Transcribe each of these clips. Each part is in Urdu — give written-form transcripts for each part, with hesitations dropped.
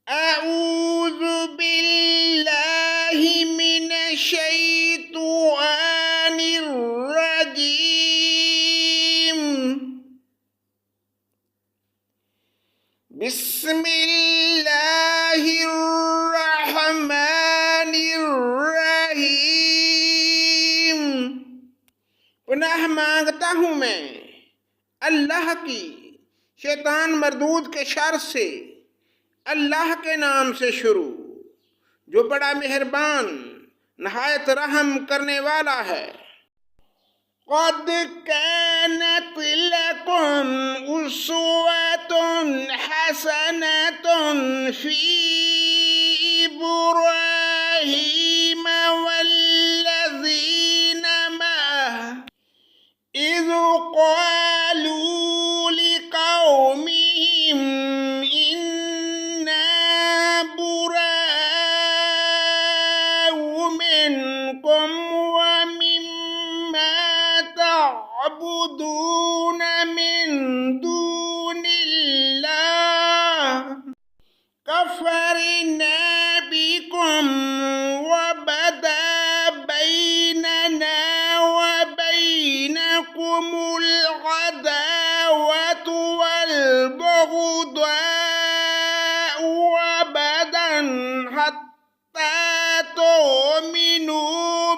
أعوذ بالله من الشيطان الرجيم. بسم الله الرحمن الرحیم. پناہ مانگتا ہوں میں اللہ کی شیطان مردود کے شر سے. اللہ کے نام سے شروع جو بڑا مہربان نہایت رحم کرنے والا ہے. قد كانت لكم أسوة حسنة في إبراهيم والذين معه إذ قالوا لقومهم إنا براء منكم ومما تعبدون من دون الله كفرنا بكم وبدا بيننا وبينكم العداوة والبغضاء أبدا حتى تؤمنوا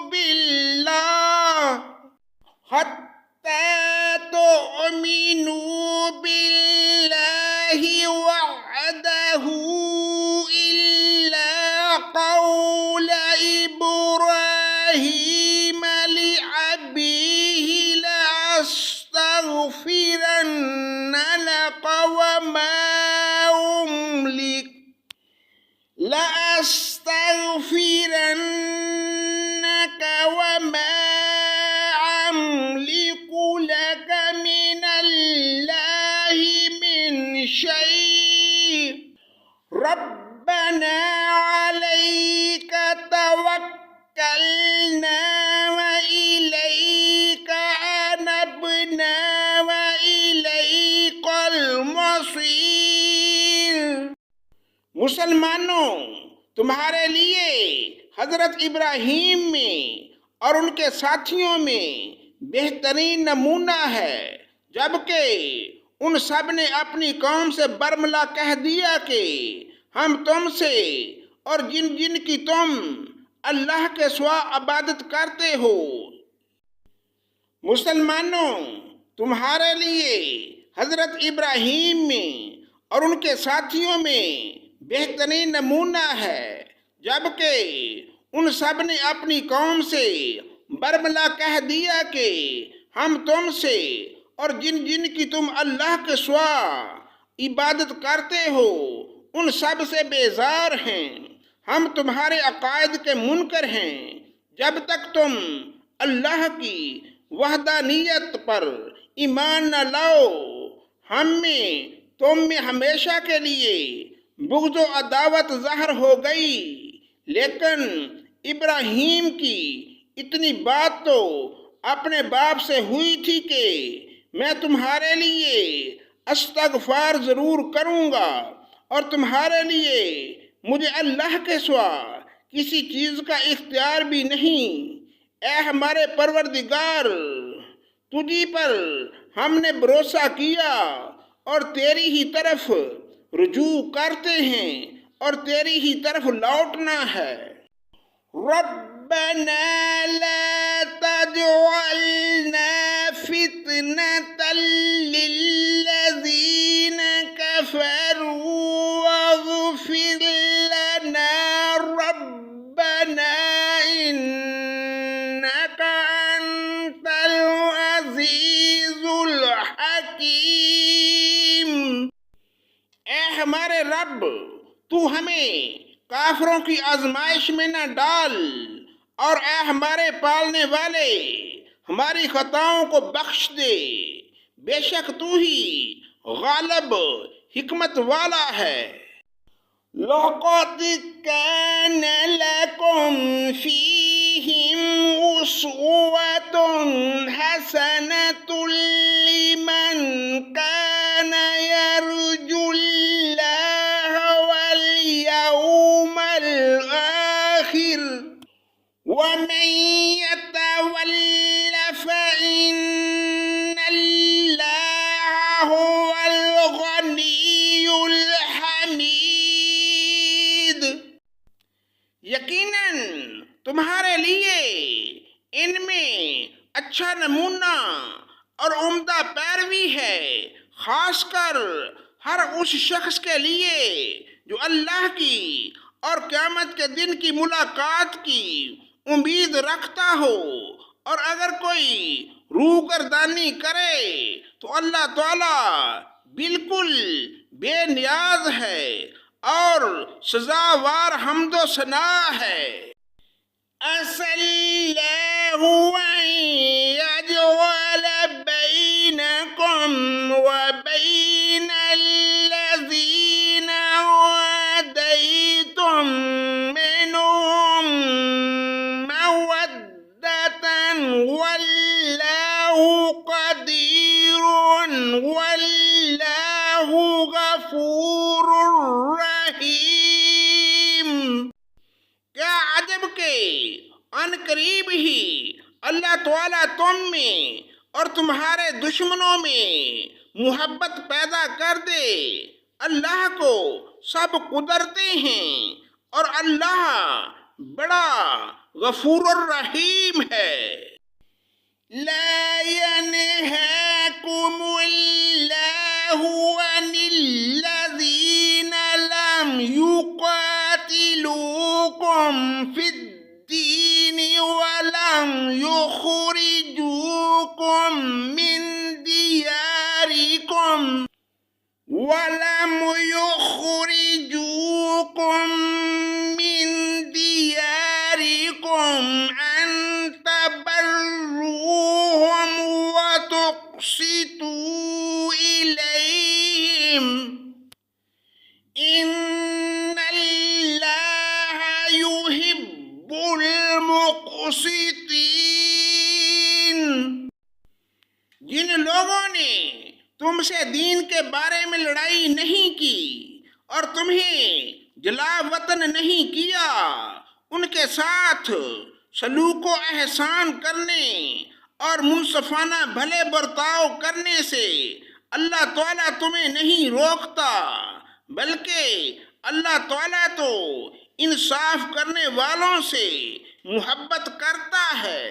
بالله وحده إلا قول إبراهيم لأبيه لأستغفرن لك وما أملك لك من الله من شيء ربنا عليك توكلنا وإليك أنبنا وإليك المصير. مسلمانوں، تمہارے لیے حضرت ابراہیم میں اور ان کے ساتھیوں میں بہترین نمونہ ہے جبکہ ان سب نے اپنی قوم سے برملا کہہ دیا کہ ہم تم سے اور جن جن کی تم اللہ کے سوا عبادت کرتے ہو. مسلمانوں، تمہارے لیے حضرت ابراہیم میں اور ان کے ساتھیوں میں بہترین نمونہ ہے جبکہ ان سب نے اپنی قوم سے برملا کہہ دیا کہ ہم تم سے اور جن جن کی تم اللہ کے سوا عبادت کرتے ہو ان سب سے بیزار ہیں. ہم تمہارے عقائد کے منکر ہیں جب تک تم اللہ کی وحدانیت پر ایمان نہ لاؤ. ہم میں تم میں ہمیشہ کے لیے بغض و عداوت ظاہر ہو گئی، لیکن ابراہیم کی اتنی بات تو اپنے باپ سے ہوئی تھی کہ میں تمہارے لیے استغفار ضرور کروں گا اور تمہارے لیے مجھے اللہ کے سوا کسی چیز کا اختیار بھی نہیں. اے ہمارے پروردگار، تجھی پر ہم نے بھروسہ کیا اور تیری ہی طرف رجوع کرتے ہیں اور تیری ہی طرف لوٹنا ہے. ربنا لا تجعلنا فتنة للذين كفروا واغفر لنا ربنا إنك أنت العزيز الحكيم. اے ہمارے رب، تو ہمیں کافروں کی آزمائش میں نہ ڈال اور اے ہمارے پالنے والے ہماری خطاؤں کو بخش دے. بے شک تو ہی غالب حکمت والا ہے. لقد كان لكم فيهم أسوة حسنة لمن كان يرجو الله واليوم وَمَن يَتَوَلَّ فَإِنَّ اللَّهَ هُوَ الْغَنِيُّ الْحَمِيدُ۔ یقیناً تمہارے لیے ان میں اچھا نمونہ اور عمدہ پیروی ہے، خاص کر ہر اس شخص کے لیے جو اللہ کی اور قیامت کے دن کی ملاقات کی امید رکھتا ہو، اور اگر کوئی روگردانی کرے تو اللہ تعالیٰ بالکل بے نیاز ہے اور سزاوار حمد و ثنا ہے۔ عَسَى اللَّهُ أَن يَجْعَلَ بَيْنَكُمْ وَبَيْنَ الَّذِينَ عَادَيْتُم مِّنْهُم مَّوَدَّةً وَاللَّهُ قَدِيرٌ وَاللَّهُ غَفُورٌ رَّحِيمٌ۔ کیا عجب کہ ان قریب ہی اللہ تعالیٰ تم میں اور تمہارے دشمنوں میں محبت پیدا کر دے۔ اللہ کو سب قدرتیں ہیں اور اللہ بڑا غفور الرحیم ہے۔ لا ينهاكم الله عن الذين لم يقاتلوكم في الدين ولم يخرجوكم من دياركم أن تبروهم وتقسطوا إليهم إن الله يحب المقسطين۔ جن لوگوں نے تم سے دین کے بارے میں لڑائی نہیں کی اور تمہیں جلا وطن نہیں کیا، ان کے ساتھ سلوک و احسان کرنے اور منصفانہ بھلے برتاؤ کرنے سے اللہ تعالیٰ تمہیں نہیں روکتا، بلکہ اللہ تعالیٰ تو انصاف کرنے والوں سے محبت کرتا ہے۔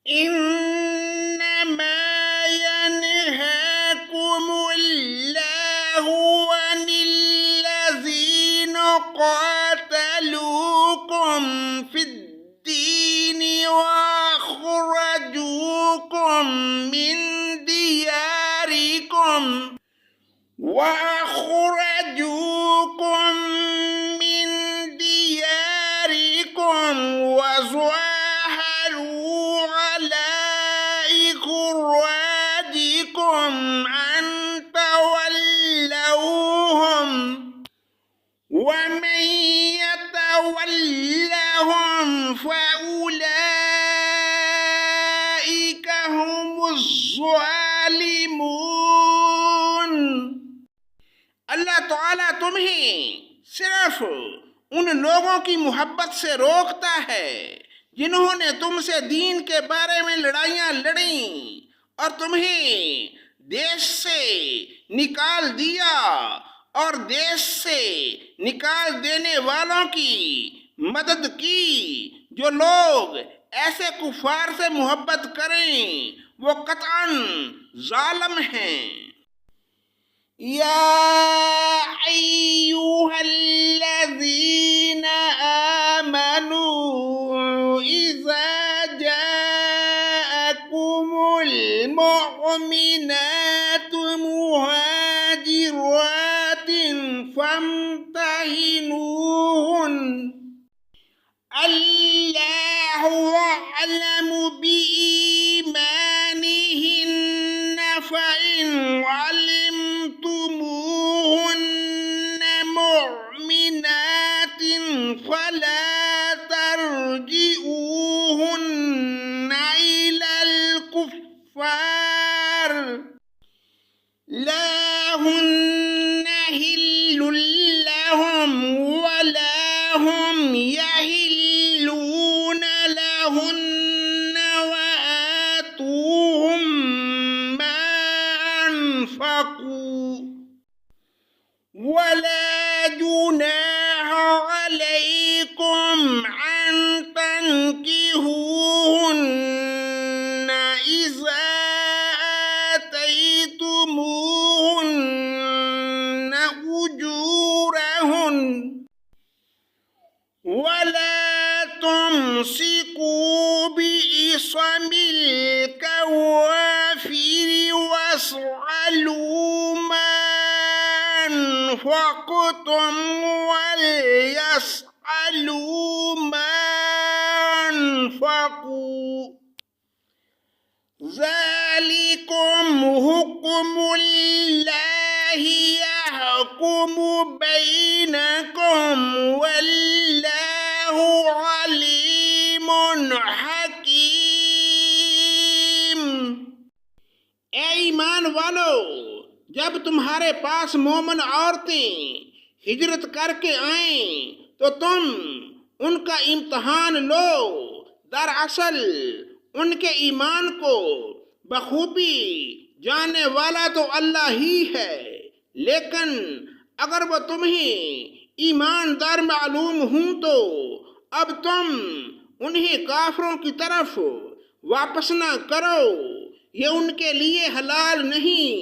انما ينهاكم الله عن الذين قاتلوكم في الدين وأخرجوكم من دياركم وظاهروا على إخراجكم أن تولوهم ومن يتولهم فأولئك هم الظالمون۔ اللہ تعالیٰ تمہیں صرف ان لوگوں کی محبت سے روکتا ہے جنہوں نے تم سے دین کے بارے میں لڑائیاں لڑیں اور تمہیں دیش سے نکال دیا، اور دیش سے نکال دینے والوں کی مدد کی۔ جو لوگ ایسے کفار سے محبت کریں وہ قطعاً ظالم ہیں۔ یا ایھا الذین آمنوا اذا جاءکم المؤمنات مہاجرات فامتحنوہن، اللہ اعلم بإیمانہن فإن علمتموہن مؤمنات فلا ترجعوہن إلى الكفار، لا هن حل لهم ولا هم يحلون ولا جناح عليكم أن تنكحوهن إذا آتيتموهن أجورهن ولا تمسكوا بعصم الكوافر واسألوا ما أنفقتم وليسألوا ما أنفقوا ذلكم حكم الله يحكم بينكم والله عليم حكيم۔ اے ایمان والو، جب تمہارے پاس مومن عورتیں ہجرت کر کے آئیں تو تم ان کا امتحان لو۔ دراصل ان کے ایمان کو بخوبی جاننے والا تو اللہ ہی ہے، لیکن اگر وہ تمہیں ایماندار معلوم ہوں تو اب تم انہیں کافروں کی طرف واپس نہ کرو، یہ ان کے لیے حلال نہیں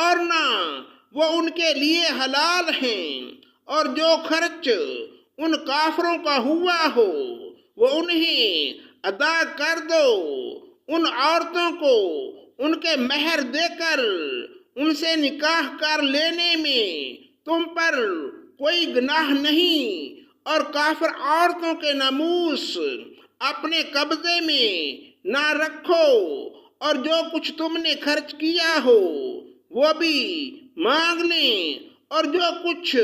اور نہ وہ ان کے لیے حلال ہیں، اور جو خرچ ان کافروں کا ہوا ہو وہ انہیں ادا کر دو۔ ان عورتوں کو ان کے مہر دے کر ان سے نکاح کر لینے میں تم پر کوئی گناہ نہیں، اور کافر عورتوں کے ناموس اپنے قبضے میں نہ رکھو، اور جو کچھ تم نے خرچ کیا ہو وہ بھی مانگ لیں، اور جو کچھ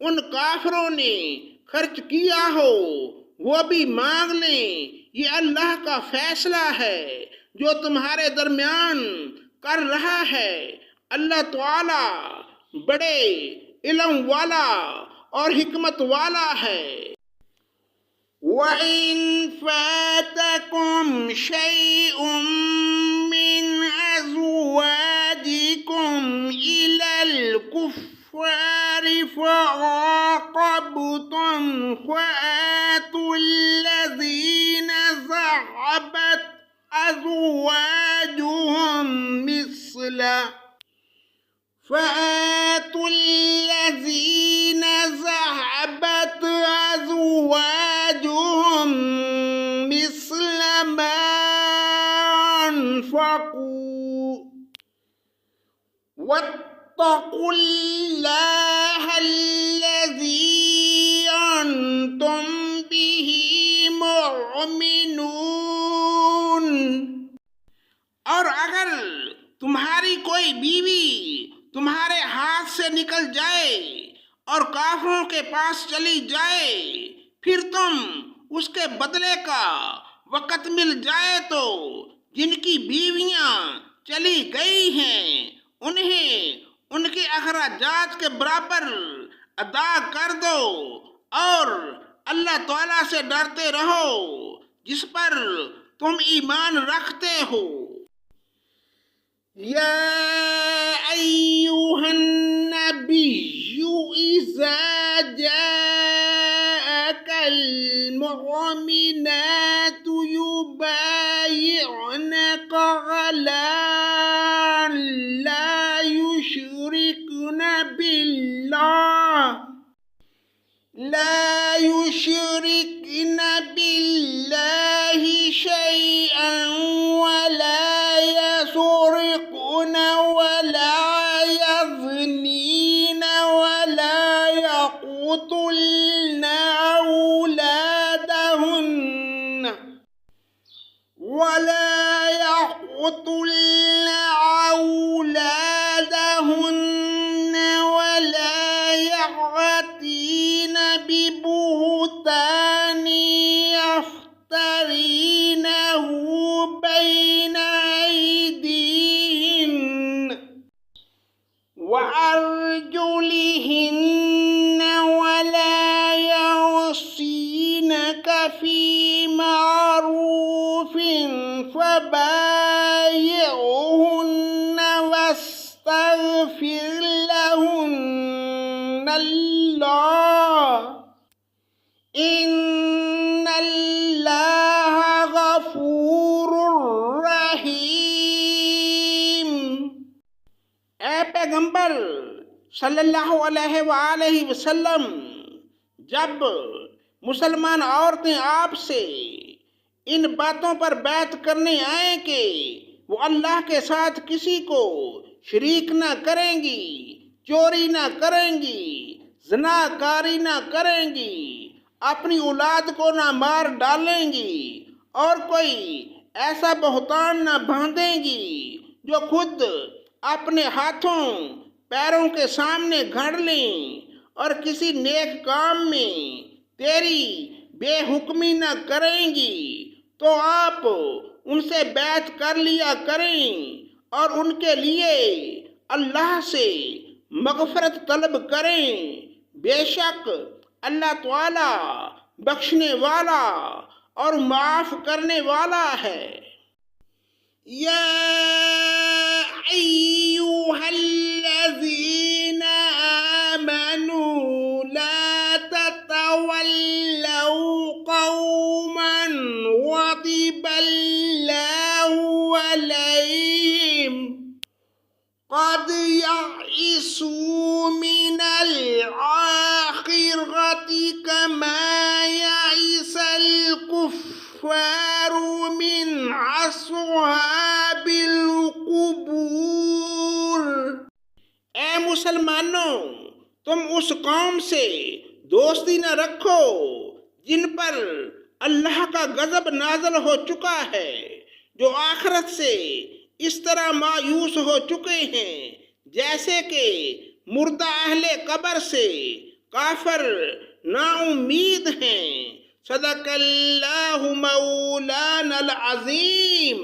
ان کافروں نے خرچ کیا ہو وہ بھی مانگ لیں۔ یہ اللہ کا فیصلہ ہے جو تمہارے درمیان کر رہا ہے۔ اللہ تعالی بڑے علم والا اور حکمت والا ہے۔ وَإِن فَاتَكُمْ شَيْءٌ مِّنْ أَزْوَاجِكُمْ إِلَى الْكُفَّارِ فَعَاقَبْتُمْ فَآتُوا الَّذِينَ ذَهَبَتْ أَزْوَاجُهُمْ مثل ما أنفقوا واتقوا الله الذي أنتم به مؤمنون۔ اور اگر تمہاری کوئی بیوی تمہارے ہاتھ سے نکل جائے اور کافروں کے پاس چلی جائے، پھر تم اس کے بدلے کا وقت مل جائے تو جن کی بیویاں چلی گئی ہیں انہیں ان کے اخراجات کے برابر ادا کر دو، اور اللہ تعالیٰ سے ڈرتے رہو جس پر تم ایمان رکھتے ہو۔ یا ایھا النبی اذا جاءک المؤمنات یبایعنک علی لا یشرکن باللہ شیئا ولا يسرقن ولا يزنين ولا يقتلن أولادهن ولا يأتين ببهتان يفترينه بين أيديهن وأرجلهن ولا يعصينك في معروف فبايعهن واستغفر لهن ان اللہ غفور رحیم۔ اے پیغمبر صلی اللہ علیہ وآلہ وسلم، جب مسلمان عورتیں آپ سے ان باتوں پر بیعت کرنے آئیں کہ وہ اللہ کے ساتھ کسی کو شریک نہ کریں گی، چوری نہ کریں گی، زنا کاری نہ کریں گی، اپنی اولاد کو نہ مار ڈالیں گی، اور کوئی ایسا بہتان نہ باندھیں گی جو خود اپنے ہاتھوں پیروں کے سامنے گھڑ لیں، اور کسی نیک کام میں تیری بے حکمی نہ کریں گی، تو آپ ان سے بیعت کر لیا کریں اور ان کے لیے اللہ سے مغفرت طلب کریں۔ بے شک اللہ تعالی بخشنے والا اور معاف کرنے والا ہے۔ یا ایھا الذین آمنوا لا تتولوا قوما غضب اللہ علیہم قد یئسوا من الآخرۃ کما یئس الکفار من اصحاب القبور۔ اے مسلمانوں، تم اس قوم سے دوستی نہ رکھو جن پر اللہ کا غضب نازل ہو چکا ہے، جو آخرت سے اس طرح مایوس ہو چکے ہیں جیسے کہ مردہ اہل قبر سے کافر نا امید ہیں۔ صدق اللہ مولانا العظیم۔